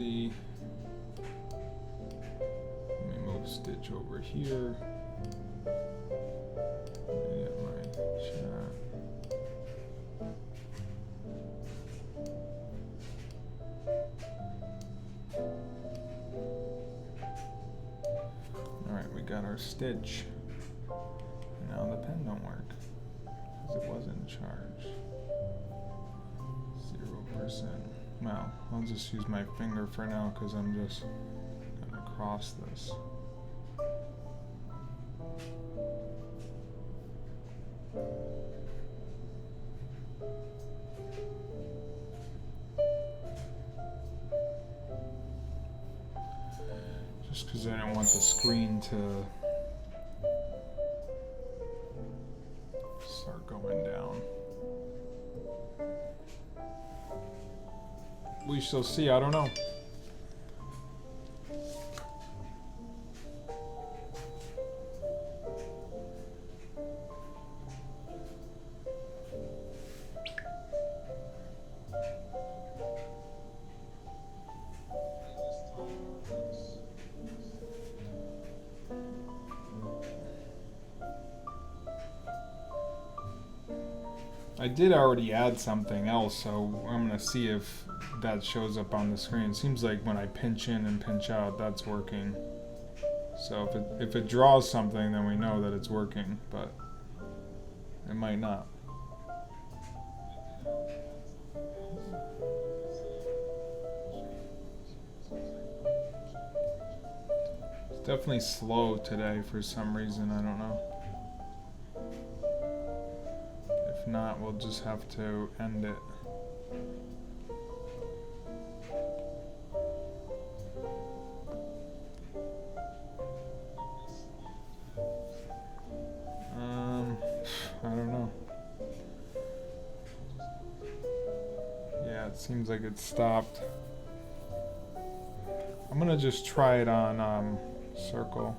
Let me move Stitch over here. Let me get my chat. Alright, we got our Stitch. Now the pen don't work because it wasn't charged. 0%. Well, I'll just use my finger for now because I'm just gonna cross this. Just because I don't want the screen to start going down. We shall see, I don't know. I did already add something else, so I'm gonna see if that shows up on the screen. It seems like when I pinch in and pinch out, that's working. So if it draws something, then we know that it's working, but it might not. It's definitely slow today for some reason, I don't know. If not, we'll just have to end it. I don't know. Yeah, it seems like it stopped. I'm gonna just try it on circle.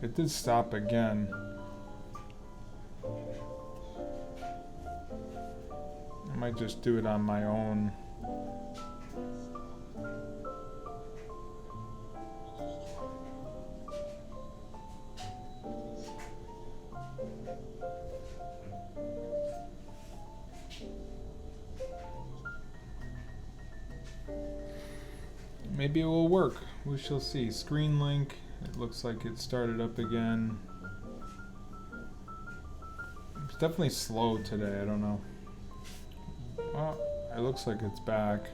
It did stop again. I might just do it on my own. Maybe it will work. We shall see. Screen link. It looks like it started up again. It's definitely slow today. I don't know. Well, it looks like it's back.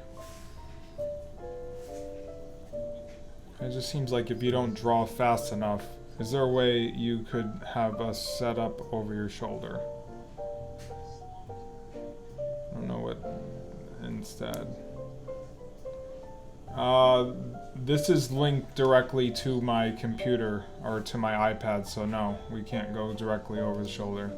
It just seems like if you don't draw fast enough, is there a way you could have us set up over your shoulder? I don't know what instead. This is linked directly to my computer or to my iPad, so no, we can't go directly over the shoulder.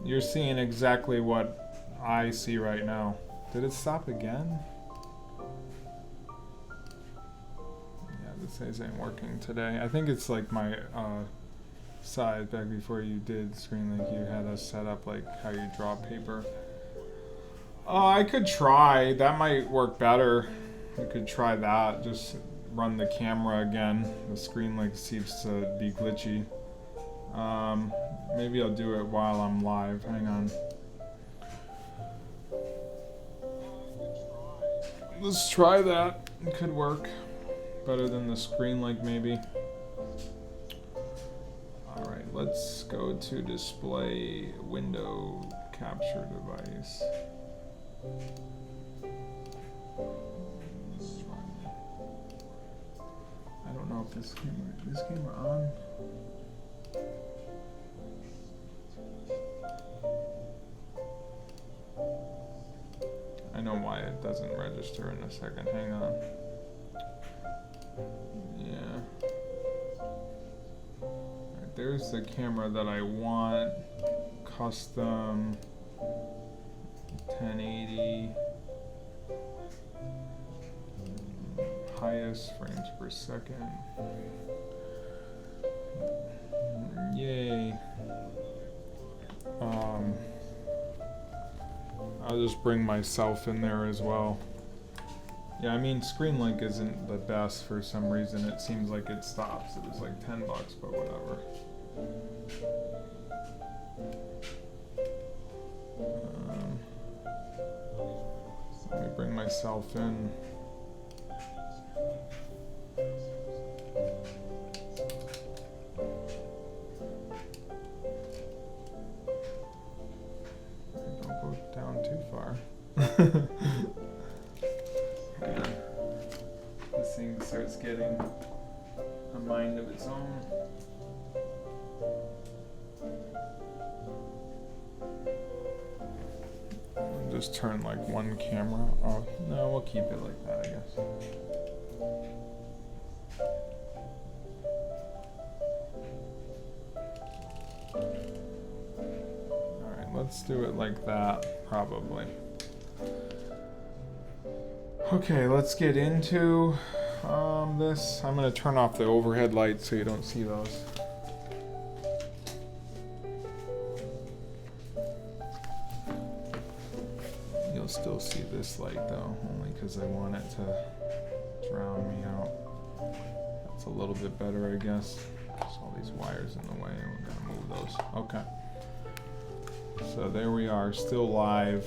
You're seeing exactly what I see right now. Did it stop again? This ain't working today. I think it's like my side back before you did screen link. You had us set up like how you draw paper. I could try. That might work better. We could try that. Just run the camera again. The screen link seems to be glitchy. Maybe I'll do it while I'm live. Hang on. Let's try that. It could work. Better than the screen link, maybe. Alright, let's go to display window capture device. I don't know if this camera on? I know why it doesn't register in a second. Hang on. Yeah. Right, there's the camera that I want. Custom 1080. Highest focus, frames per second. Yay. I'll just bring myself in there as well. Yeah, I mean, ScreenLink isn't the best for some reason. It seems like it stops. It was like $10, but whatever. Let me bring myself in. Don't go down too far. This thing starts getting a mind of its own. I'll just turn like one camera. Oh, no, we'll keep it like that, I guess. Alright, let's do it like that, probably. Okay, let's get into this. I'm going to turn off the overhead lights so you don't see those. You'll still see this light though, only because I want it to drown me out. That's a little bit better, I guess. There's all these wires in the way, and we're going to move those. Okay. So there we are, still live.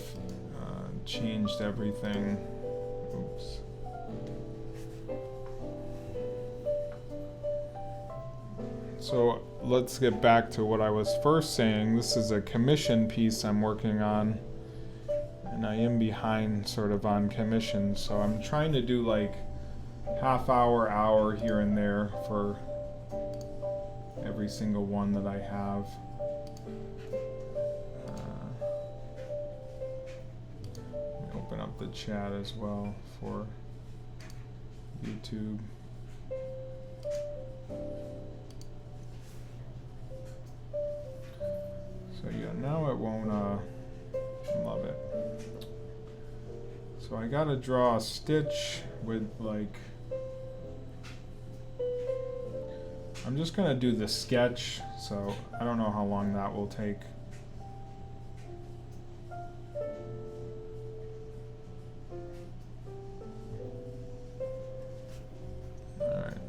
Changed everything. Oops. So let's get back to what I was first saying. This is a commission piece I'm working on, and I am behind sort of on commission, so I'm trying to do like half hour here and there for every single one that I have. Open up the chat as well for YouTube. So yeah, now it won't love it. So I gotta draw a stitch with like, I'm just gonna do the sketch, so I don't know how long that will take.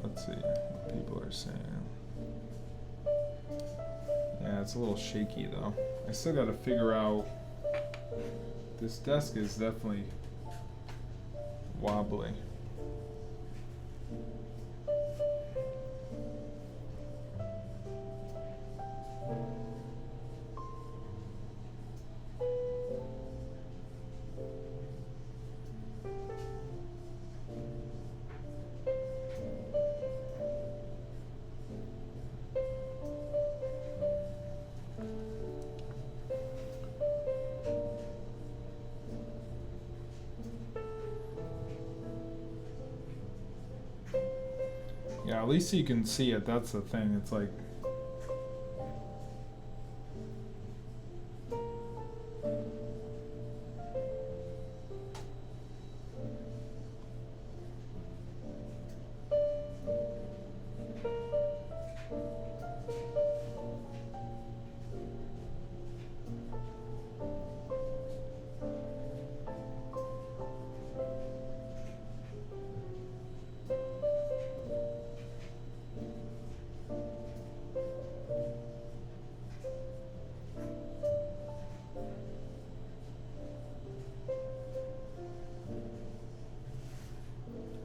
Let's see what people are saying. Yeah, it's a little shaky though. I still gotta figure out. This desk is definitely wobbly. Yeah, at least you can see it. That's the thing. It's like,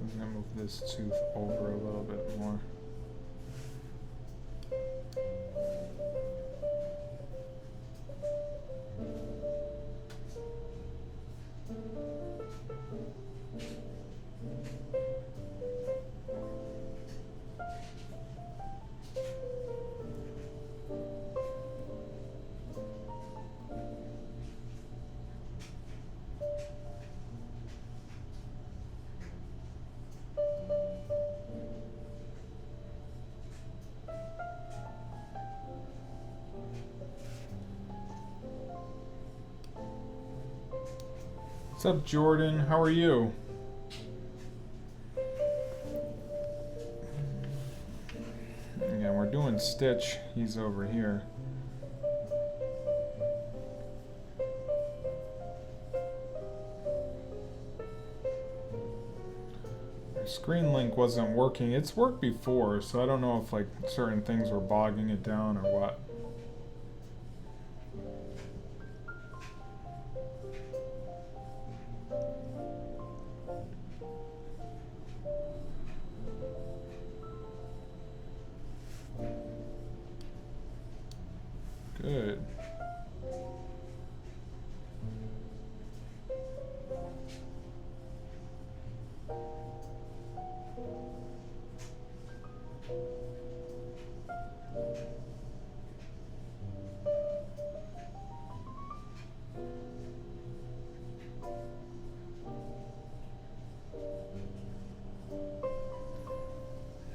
I'm gonna move this tooth over a little bit more. What's up, Jordan? How are you? Again, we're doing Stitch. He's over here. Screen link wasn't working. It's worked before, so I don't know if like certain things were bogging it down or what. Good.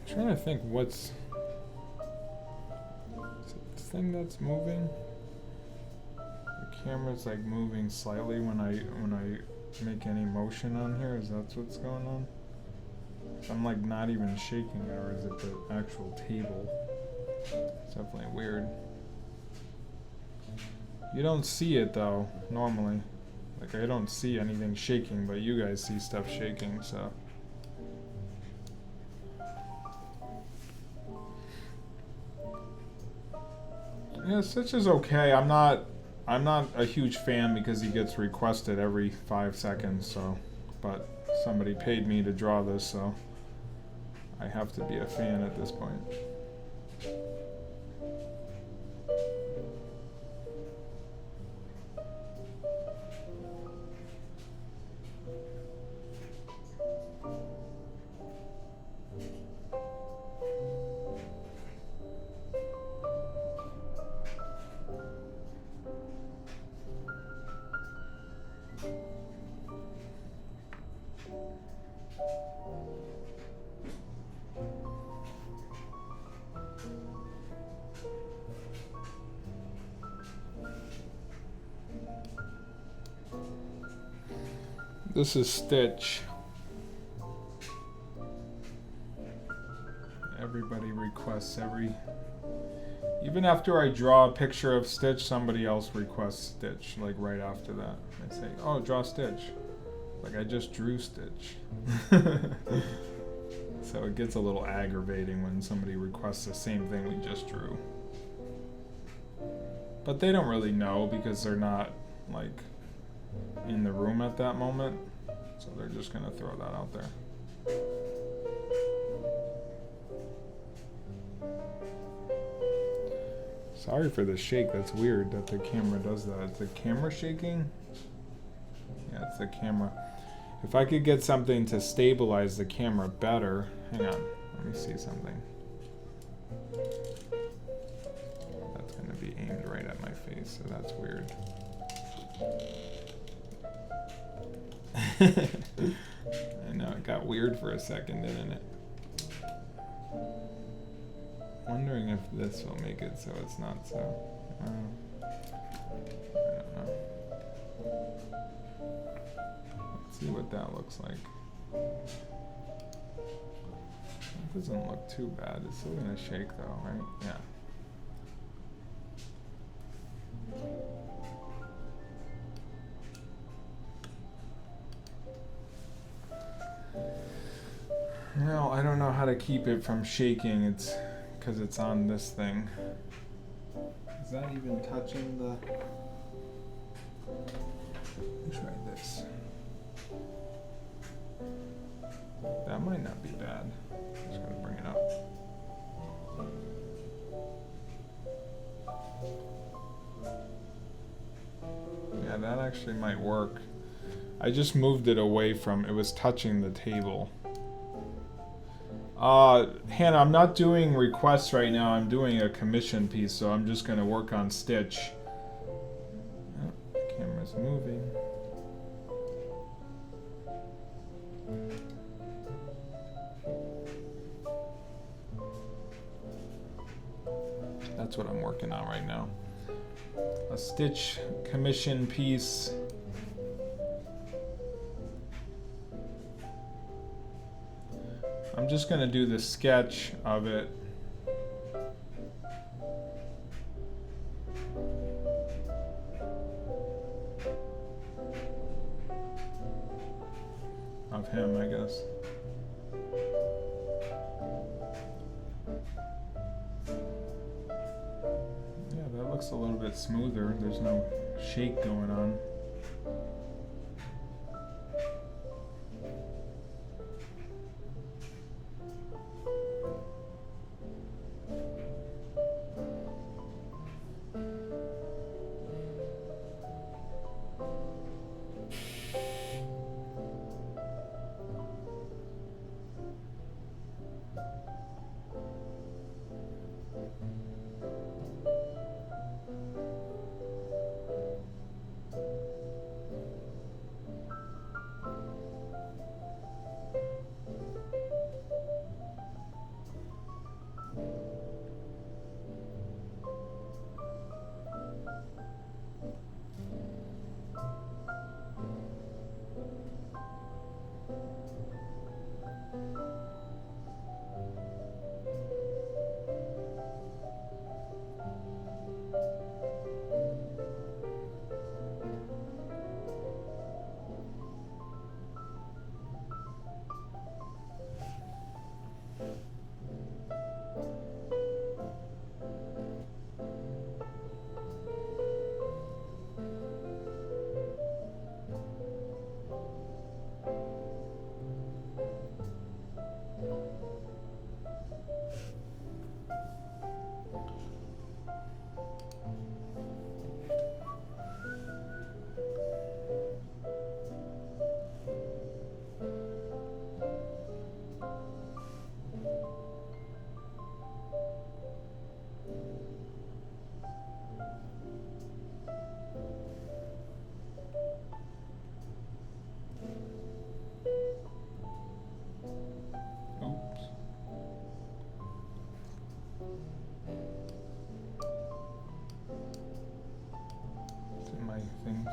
I'm trying to think what's this thing that's moving. The camera's like moving slightly when I make any motion on here. Is that what's going on? I'm like not even shaking it, or is it the actual table? It's definitely weird. You don't see it though, normally. Like I don't see anything shaking, but you guys see stuff shaking, so. Yeah, Stitch is okay. I'm not a huge fan because he gets requested every 5 seconds, so, but somebody paid me to draw this, so I have to be a fan at this point. This is Stitch. Everybody requests even after I draw a picture of Stitch, somebody else requests Stitch, like right after that. They say, oh, draw Stitch. Like I just drew Stitch. So it gets a little aggravating when somebody requests the same thing we just drew. But they don't really know because they're not like in the room at that moment, so they're just gonna throw that out there. Sorry for the shake, that's weird that the camera does that. It's the camera shaking? Yeah, it's the camera. If I could get something to stabilize the camera better, hang on, let me see something. That's gonna be aimed right at my face, so that's weird. I know, it got weird for a second, didn't it? Wondering if this will make it so it's not so. I don't know. Let's see what that looks like. It doesn't look too bad. It's still gonna shake though, right? Yeah. No, I don't know how to keep it from shaking. It's because it's on this thing. Is that even touching the... Let's try this. That might not be bad. Just gotta bring it up. Yeah, that actually might work. I just moved it away from, it was touching the table. Hannah, I'm not doing requests right now. I'm doing a commission piece, so I'm just going to work on Stitch. Oh, the camera's moving. That's what I'm working on right now. A Stitch commission piece. I'm just going to do the sketch of it. of him, I guess. Yeah, that looks a little bit smoother. There's no shake going on.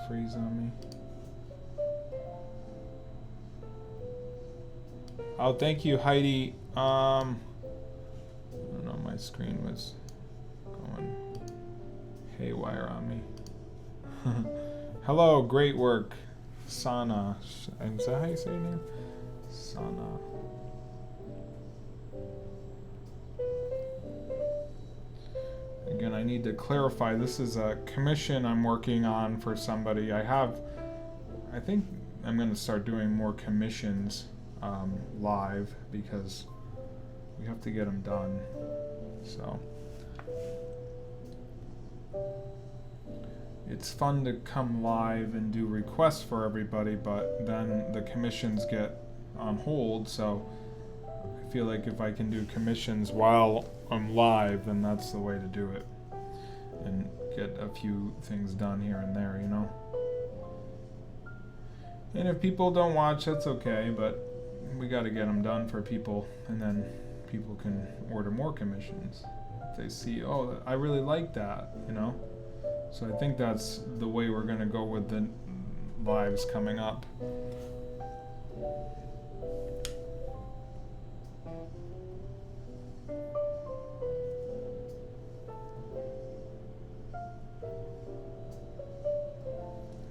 Freeze on me. Oh, thank you, Heidi. I don't know, my screen was going haywire on me. Hello, great work, Sana. Is that how you say your name? Sana. Again, I need to clarify, this is a commission I'm working on for somebody. I think I'm going to start doing more commissions live because we have to get them done. So it's fun to come live and do requests for everybody, but then the commissions get on hold, so I feel like if I can do commissions while I'm live, then that's the way to do it and get a few things done here and there, you know. And if people don't watch, that's okay, but we got to get them done for people, and then people can order more commissions if they see, oh, I really like that, you know. So I think that's the way we're going to go with the lives coming up.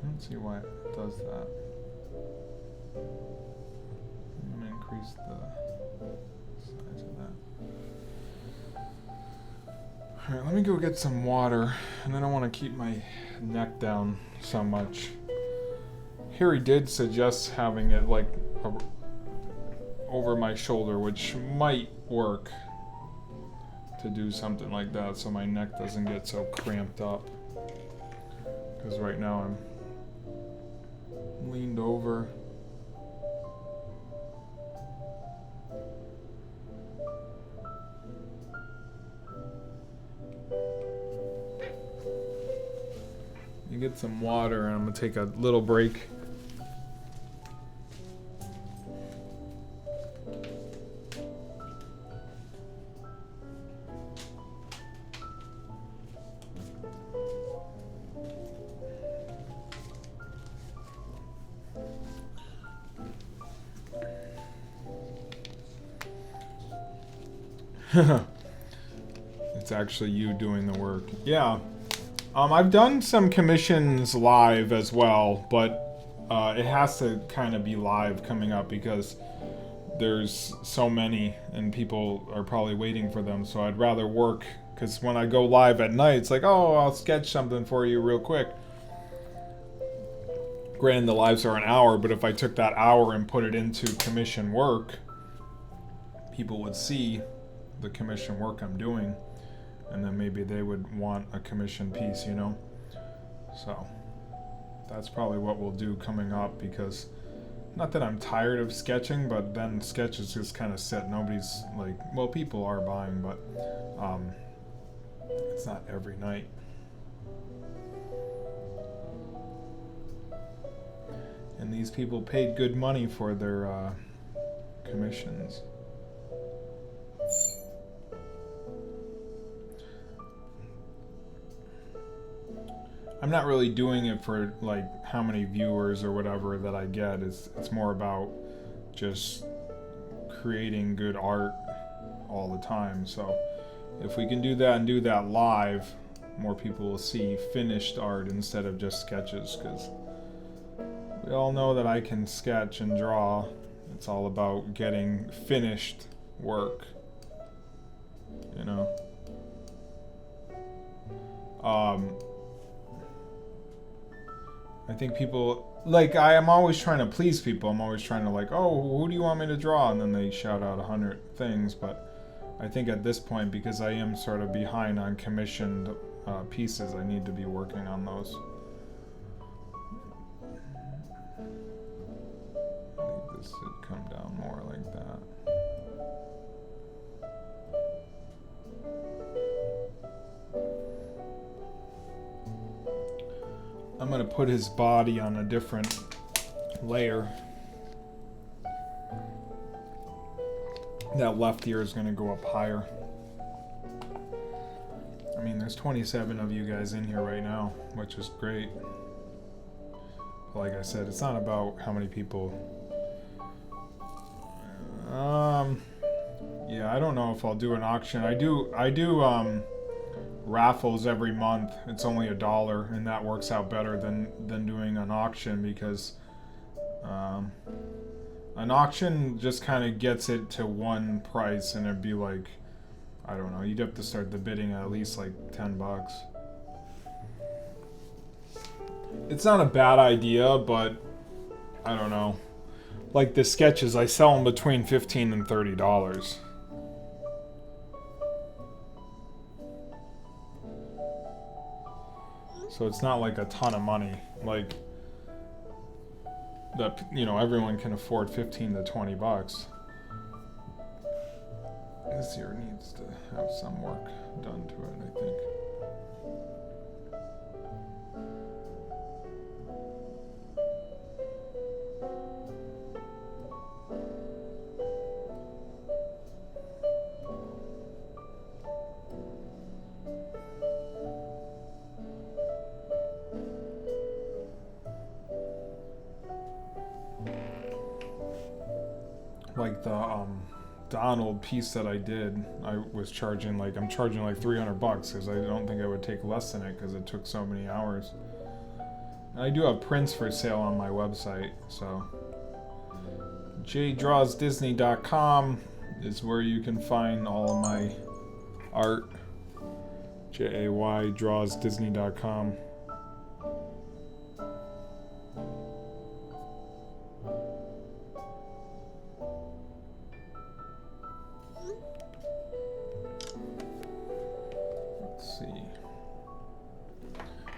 I don't see why it does that. I'm going to increase the size of that. Alright, let me go get some water, and I don't want to keep my neck down so much. Here he did suggest having it like over my shoulder, which might work to do something like that so my neck doesn't get so cramped up. Because right now I'm leaned over. You get some water, and I'm gonna take a little break. It's actually you doing the work. Yeah. I've done some commissions live as well, but it has to kind of be live coming up because there's so many and people are probably waiting for them. So I'd rather work, because when I go live at night, it's like, oh, I'll sketch something for you real quick. Granted, the lives are an hour, but if I took that hour and put it into commission work, people would see the commission work I'm doing, and then maybe they would want a commission piece, you know? So that's probably what we'll do coming up, because not that I'm tired of sketching, but then sketches just kind of sit. Nobody's like, well, people are buying, but it's not every night. And these people paid good money for their commissions. I'm not really doing it for like how many viewers or whatever that I get. It's more about just creating good art all the time. So if we can do that and do that live, more people will see finished art instead of just sketches, because we all know that I can sketch and draw. It's all about getting finished work, you know. I think people, like, I am always trying to please people. I'm always trying to, like, oh, who do you want me to draw? And then they shout out 100 things. But I think at this point, because I am sort of behind on commissioned pieces, I need to be working on those. I think this should come down more like that. I'm going to put his body on a different layer. That left ear is going to go up higher. I mean, there's 27 of you guys in here right now, which is great. But like I said, it's not about how many people. Yeah, I don't know if I'll do an auction. I do raffles every month. It's only $1, and that works out better than doing an auction, because an auction just kind of gets it to one price, and it'd be like, I don't know, you'd have to start the bidding at least like $10. It's not a bad idea, but I don't know. Like the sketches, I sell them between $15 and $30. So it's not like a ton of money, like that, you know, everyone can afford 15 to 20 bucks. This here needs to have some work done to it, I think. Like the Donald piece that I did, I was charging like, I'm charging like 300 bucks because I don't think I would take less than it because it took so many hours. And I do have prints for sale on my website, so jaydrawsdisney.com is where you can find all of my art. jaydrawsdisney.com.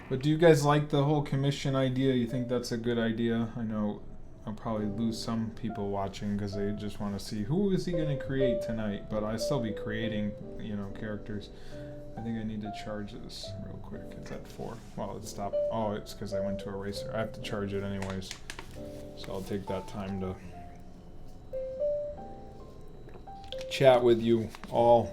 But do you guys like the whole commission idea? You think that's a good idea? I know I'll probably lose some people watching because they just want to see who is he going to create tonight. But I still be creating, you know, characters. I think I need to charge this real quick. It's at 4. Well, it stopped. Oh, it's because I went to eraser. I have to charge it anyways. So I'll take that time to chat with you all.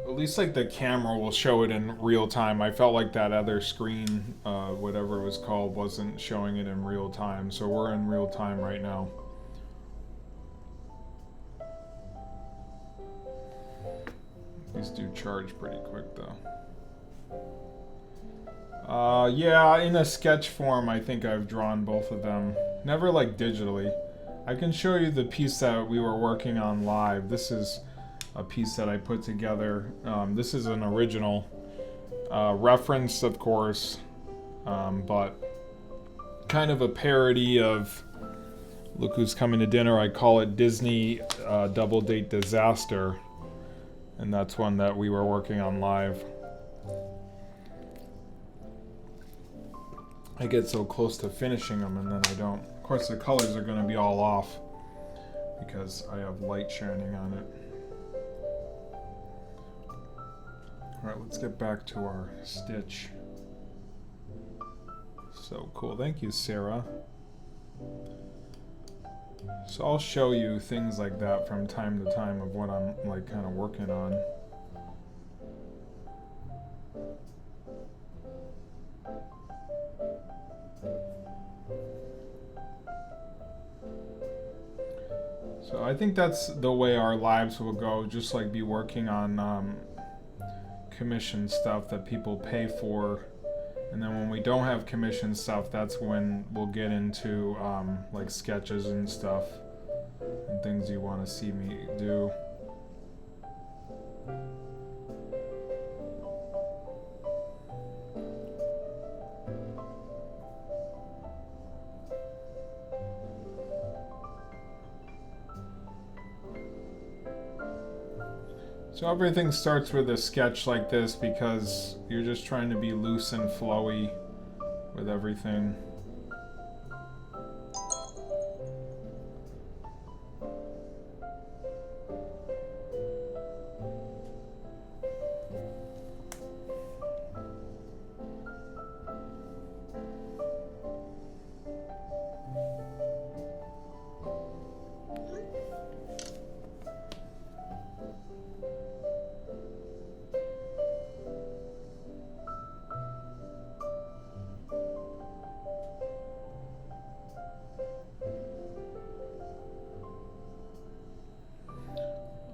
At least like the camera will show it in real time. I felt like that other screen, whatever it was called, wasn't showing it in real time. So we're in real time right now. These do charge pretty quick though. Yeah, in a sketch form, I think I've drawn both of them. Never like digitally. I can show you the piece that we were working on live. This is a piece that I put together. This is an original reference, of course, but kind of a parody of Look Who's Coming to Dinner. I call it Disney Double Date Disaster, and that's one that we were working on live. I get so close to finishing them and then I don't. Of course, the colors are going to be all off because I have light shining on it. Alright, let's get back to our stitch. So cool. Thank you, Sarah. So I'll show you things like that from time to time of what I'm like kind of working on. So I think that's the way our lives will go, just like be working on commission stuff that people pay for. And then when we don't have commission stuff, that's when we'll get into like sketches and stuff and things you want to see me do. So everything starts with a sketch like this because you're just trying to be loose and flowy with everything.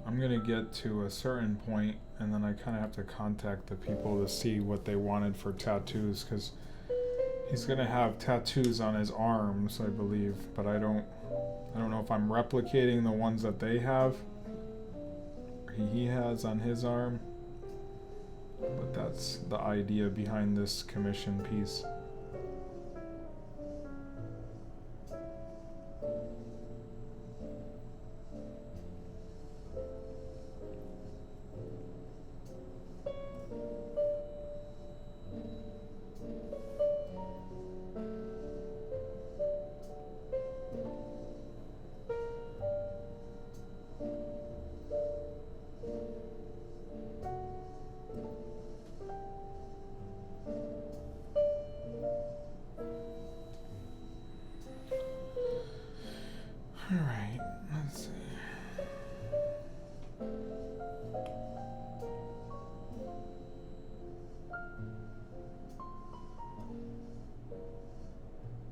I'm gonna get to a certain point and then I kind of have to contact the people to see what they wanted for tattoos, because he's gonna have tattoos on his arms, I believe, but I don't know if I'm replicating the ones that they have or he has on his arm, but that's the idea behind this commission piece. Alright, let's see.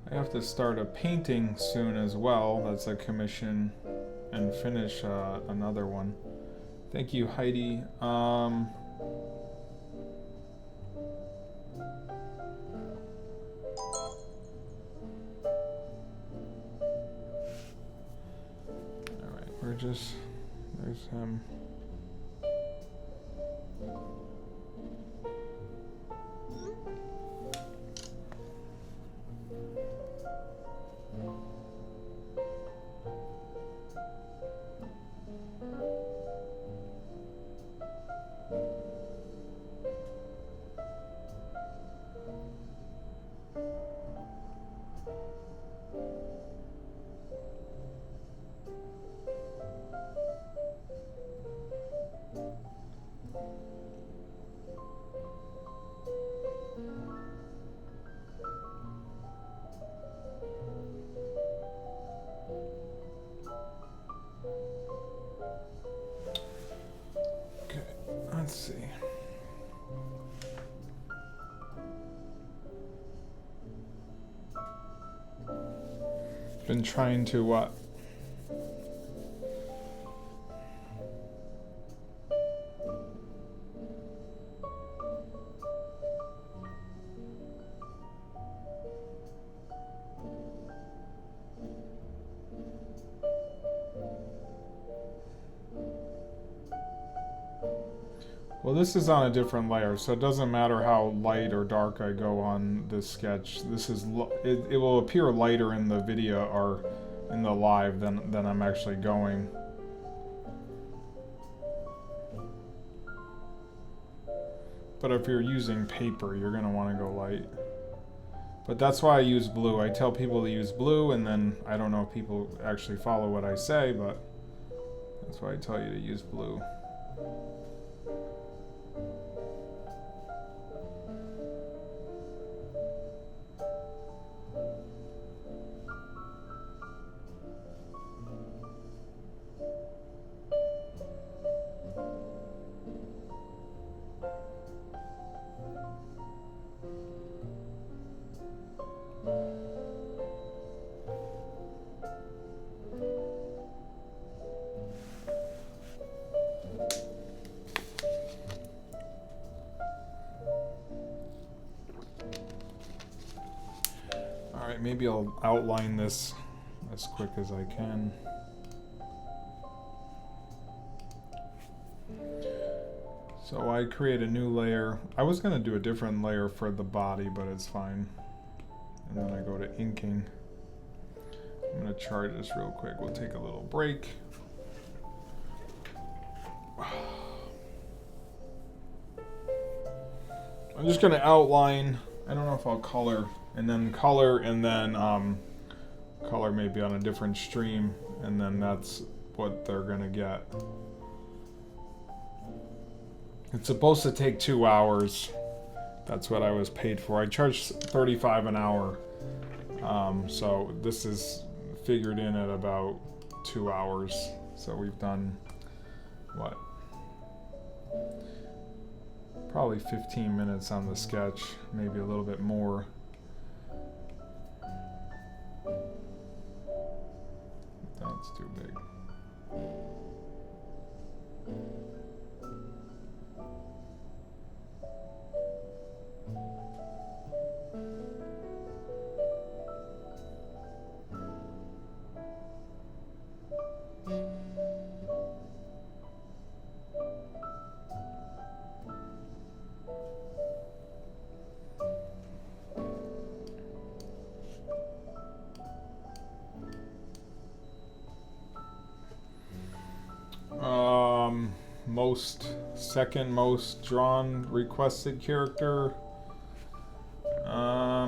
I have to start a painting soon as well. That's a commission, and finish another one. Thank you, Heidi. There's him. Been trying to what? Well, this is on a different layer, so it doesn't matter how light or dark I go on this sketch. This is it will appear lighter in the video or in the live than I'm actually going. But if you're using paper, you're gonna want to go light. But that's why I use blue. I tell people to use blue, and then I don't know if people actually follow what I say, but that's why I tell you to use blue. Alright, maybe I'll outline this as quick as I can. So I create a new layer. I was going to do a different layer for the body, but it's fine. And then I go to inking. I'm going to charge this real quick. We'll take a little break. I'm just going to outline. I don't know if I'll color. And then color, and then color maybe on a different stream, and then that's what they're gonna get. It's supposed to take 2 hours. That's what I was paid for. I charge $35 an hour, so this is figured in at about 2 hours. So we've done what? Probably 15 minutes on the sketch, maybe a little bit more. That's too big. Second most drawn requested character. I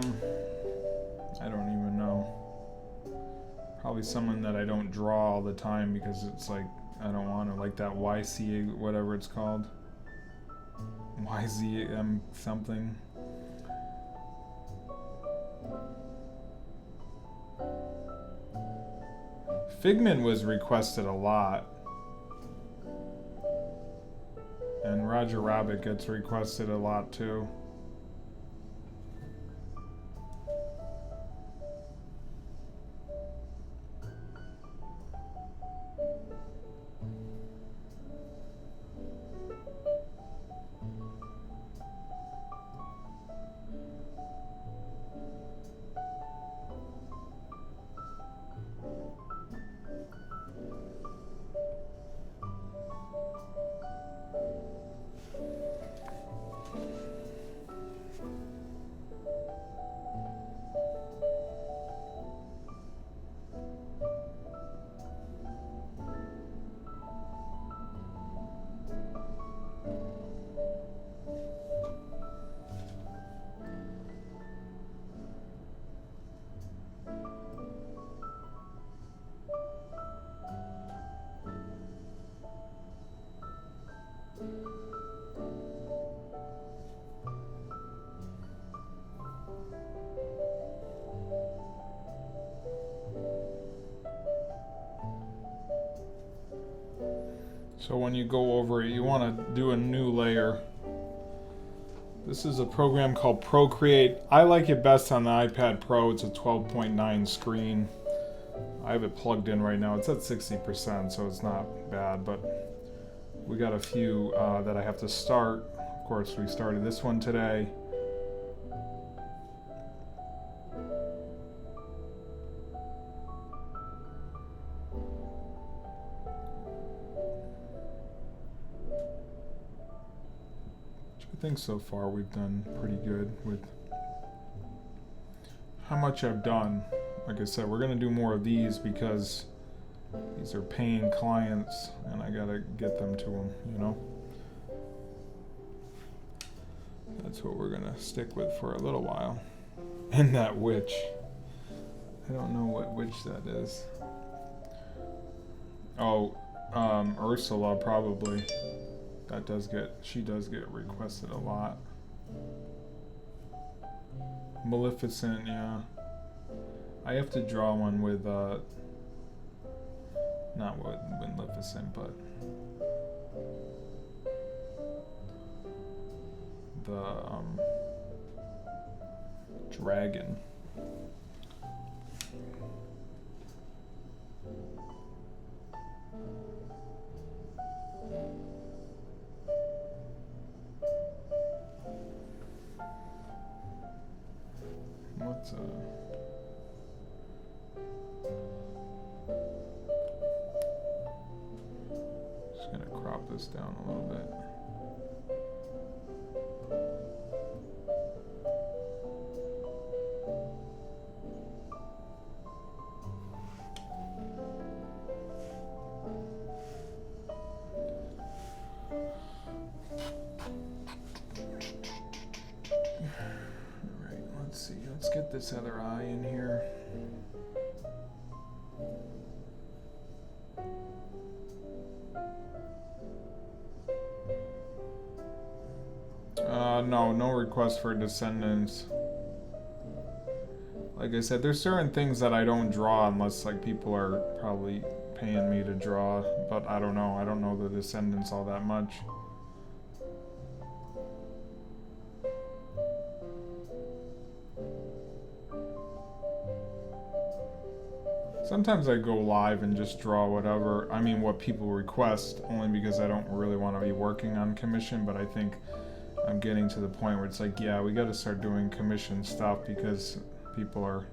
don't even know. Probably someone that I don't draw all the time because it's like I don't want to, like that YC whatever it's called. YZM something. Figment was requested a lot. And Roger Rabbit gets requested a lot too. So when you go over it, you want to do a new layer. This is a program called Procreate. I like it best on the iPad Pro. It's a 12.9 screen. I have it plugged in right now. It's at 60%, so it's not bad, but we got a few that I have to start. Of course, we started this one today. I think so far we've done pretty good with how much I've done. Like I said, we're going to do more of these because these are paying clients and I got to get them to them, you know. That's what we're going to stick with for a little while. And that witch. I don't know what witch that is. Oh, Ursula probably. She does get requested a lot. Maleficent, yeah. I have to draw one with, not with Maleficent, but the, dragon. What's just gonna crop this down a little bit. Let's get this other eye in here. No request for descendants. Like I said, there's certain things that I don't draw unless like people are probably paying me to draw, but I don't know the descendants all that much. Sometimes I go live and just draw whatever, what people request, only because I don't really want to be working on commission, but I think I'm getting to the point where it's like, yeah, we got to start doing commission stuff because people are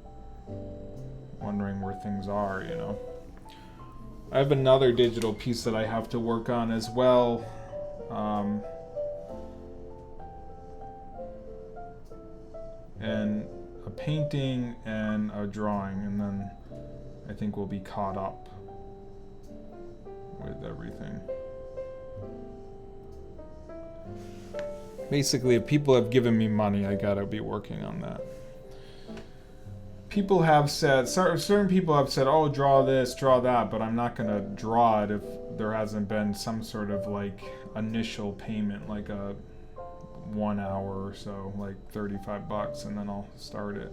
wondering where things are, you know. I have another digital piece that I have to work on as well. And a painting and a drawing, and then I think we'll be caught up with everything. Basically, if people have given me money, I gotta be working on that. People have said, certain people have said, oh, draw this, draw that, but I'm not gonna draw it if there hasn't been some sort of like initial payment, like a 1 hour or so, like $35, and then I'll start it.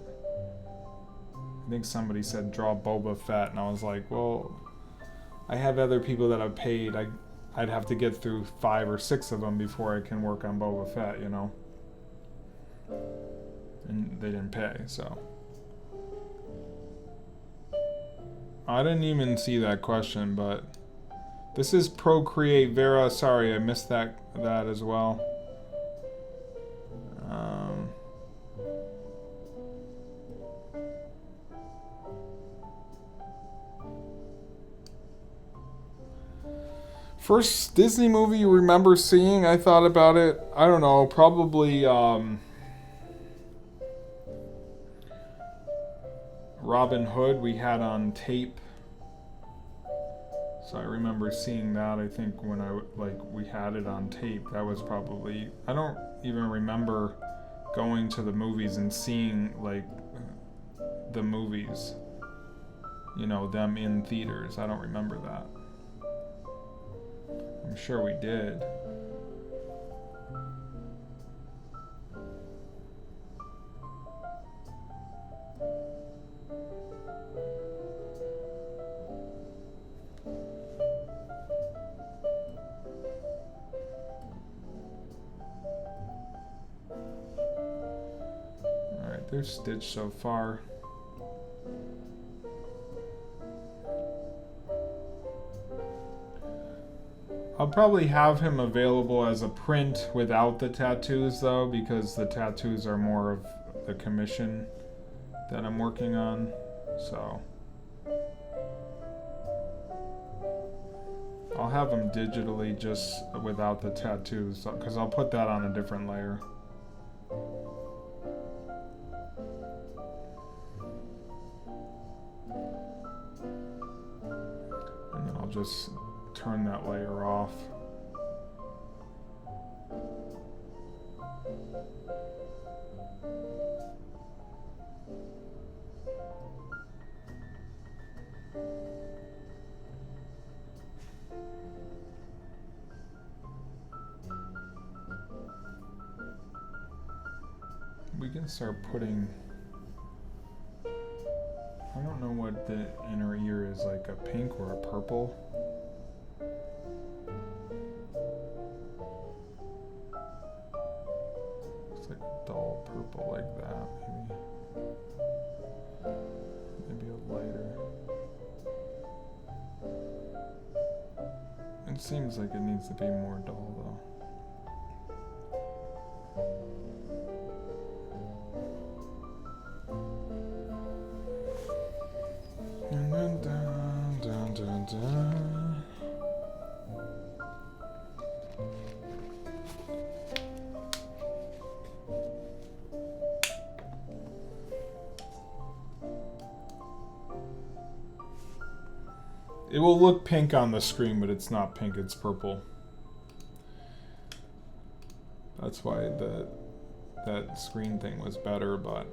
I think somebody said draw Boba Fett, and I was like, well, I have other people that I've paid. I'd have to get through 5 or 6 of them before I can work on Boba Fett, you know. And they didn't pay, so. I didn't even see that question, but this is Procreate Vera. Sorry, I missed that as well. First Disney movie you remember seeing? I thought about it. I don't know, probably Robin Hood we had on tape. So I remember seeing that. I think when we had it on tape. That was probably, I don't even remember going to the movies and seeing like the movies, you know, them in theaters. I don't remember that. I'm sure we did. Alright, there's Stitch so far. I'll probably have him available as a print without the tattoos though, because the tattoos are more of the commission that I'm working on. So I'll have them digitally just without the tattoos, because I'll put that on a different layer. And then I'll just turn that layer off. We can start putting, I don't know what the inner ear is, like a pink or a purple. It's like a dull purple like that, maybe a lighter. It seems like it needs to be more dull though. It will look pink on the screen, but it's not pink, it's purple. That's why that screen thing was better, but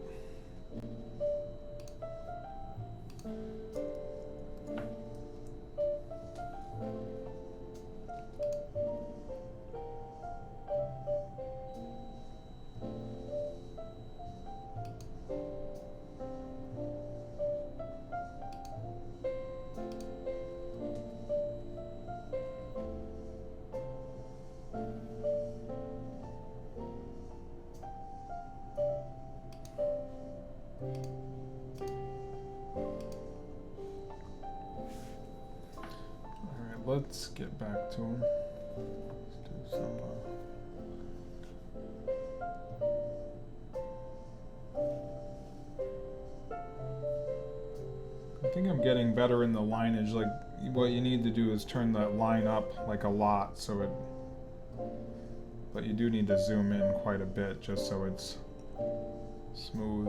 let's get back to him. Let's do some. I think I'm getting better in the lineage. Like, what you need to do is turn that line up like a lot, so it. But you do need to zoom in quite a bit just so it's smooth.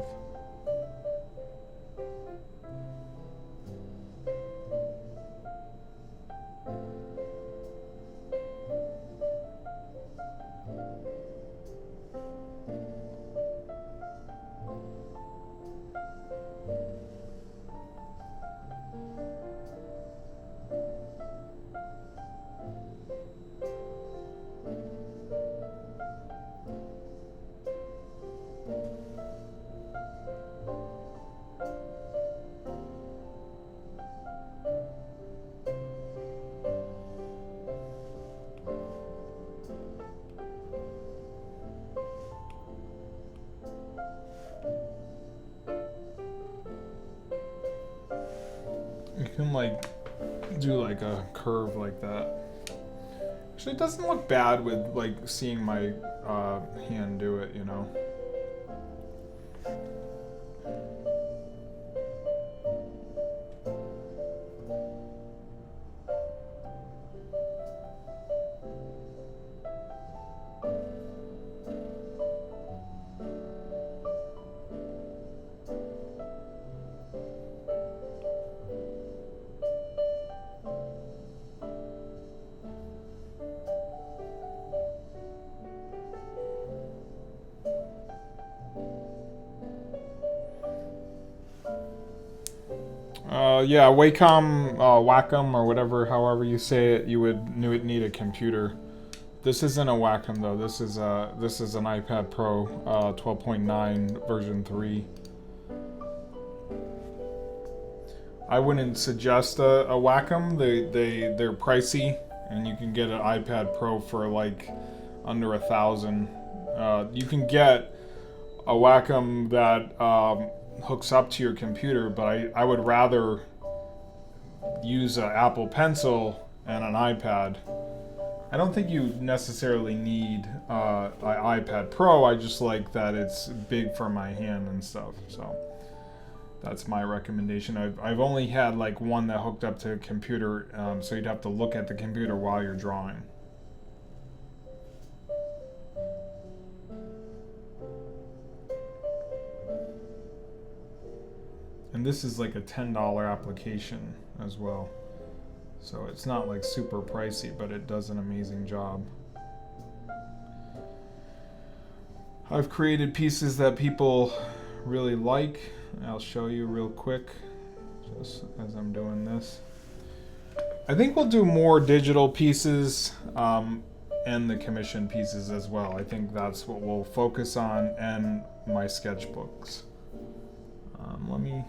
You can like do like a curve like that. Actually, it doesn't look bad with like seeing my hand do it, you know. Yeah, Wacom, or whatever, however you say it, you would need a computer. This isn't a Wacom though. This is an iPad Pro, 12.9 version 3. I wouldn't suggest a Wacom. They're pricey, and you can get an iPad Pro for like under $1,000. You can get a Wacom that hooks up to your computer, but I would rather use an Apple Pencil and an iPad I don't think you necessarily need an iPad Pro. I just like that it's big for my hand and stuff. So that's my recommendation. I've only had like one that hooked up to a computer, so you'd have to look at the computer while you're drawing. And this is like a $10 application as well. So it's not like super pricey, but it does an amazing job. I've created pieces that people really like. I'll show you real quick, just as I'm doing this. I think we'll do more digital pieces and the commission pieces as well. I think that's what we'll focus on, and my sketchbooks. Let me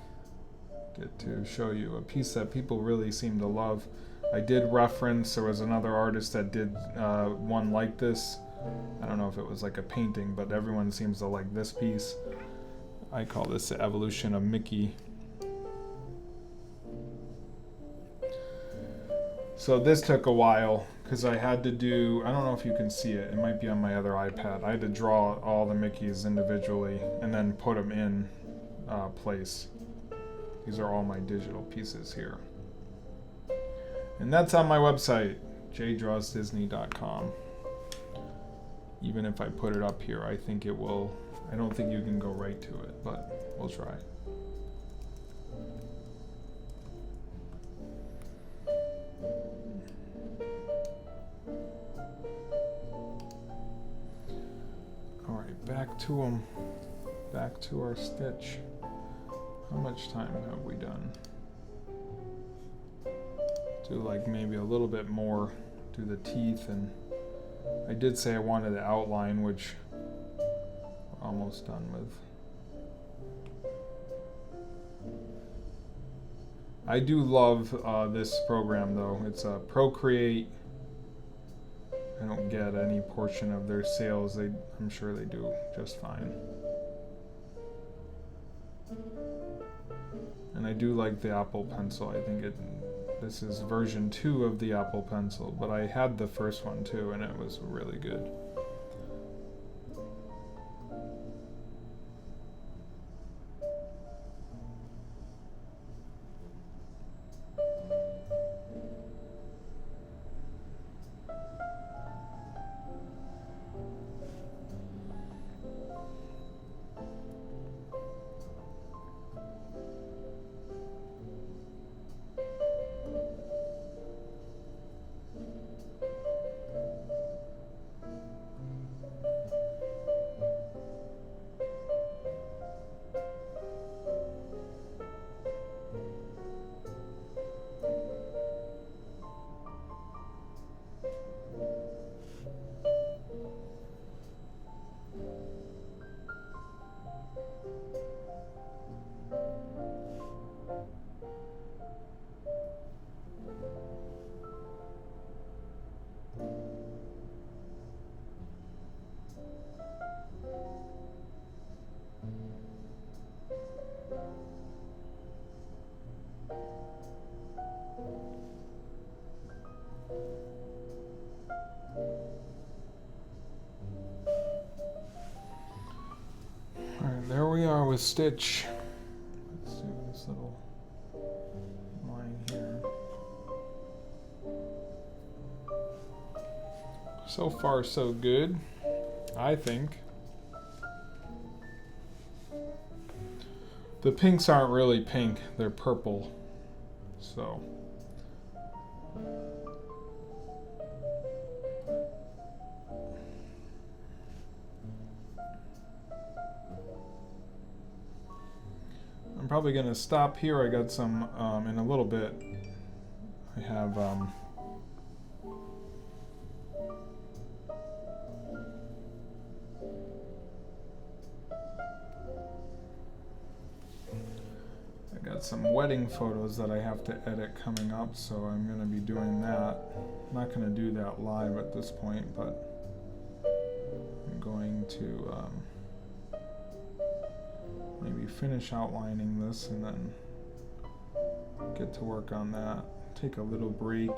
get to show you a piece that people really seem to love. I did reference, there was another artist that did one like this. I don't know if it was like a painting, but everyone seems to like this piece. I call this the evolution of Mickey. So this took a while because I had to do, I don't know if you can see it, it might be on my other iPad. I had to draw all the Mickeys individually and then put them in place. These are all my digital pieces here. And that's on my website, jdrawsdisney.com. Even if I put it up here, I think it will, I don't think you can go right to it, but we'll try. All right, back to them. Back to our stitch. How much time have we done? Do like maybe a little bit more, do the teeth, and I did say I wanted the outline, which we're almost done with. I do love this program though. It's Procreate. I don't get any portion of their sales. I'm sure they do just fine. And I do like the Apple Pencil. I think this is version 2 of the Apple Pencil, but I had the first one too, and it was really good. There we are with Stitch. Let's do this little line here. So far, so good, I think. The pinks aren't really pink, they're purple. So. I'm probably going to stop here. I got some, in a little bit, I have, I got some wedding photos that I have to edit coming up, so I'm going to be doing that. I'm not going to do that live at this point, but I'm going to, maybe finish outlining this and then get to work on that. Take a little break.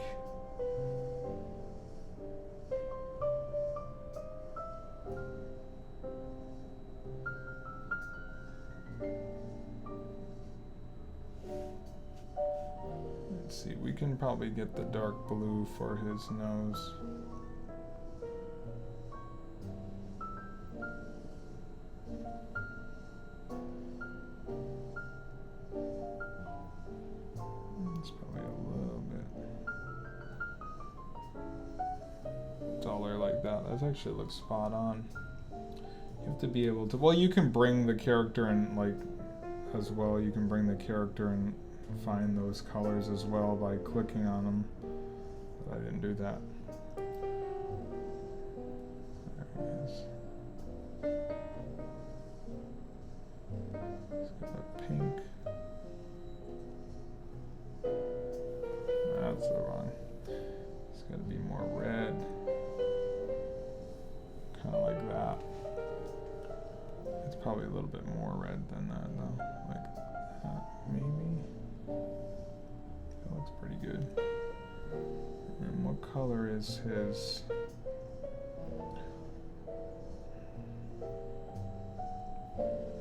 can probably get the dark blue for his nose. It's probably a little bit duller like that. That actually looks spot on. You have to be able to, well, you can bring the character in, like, as well. You can bring the character and find those colors as well by clicking on them. But I didn't do that. There he is. Let's get the pink. That's the wrong. It's got to be more red. Kind of like that. It's probably a little bit more red than that though. Like that, maybe. That looks pretty good. And what color is his?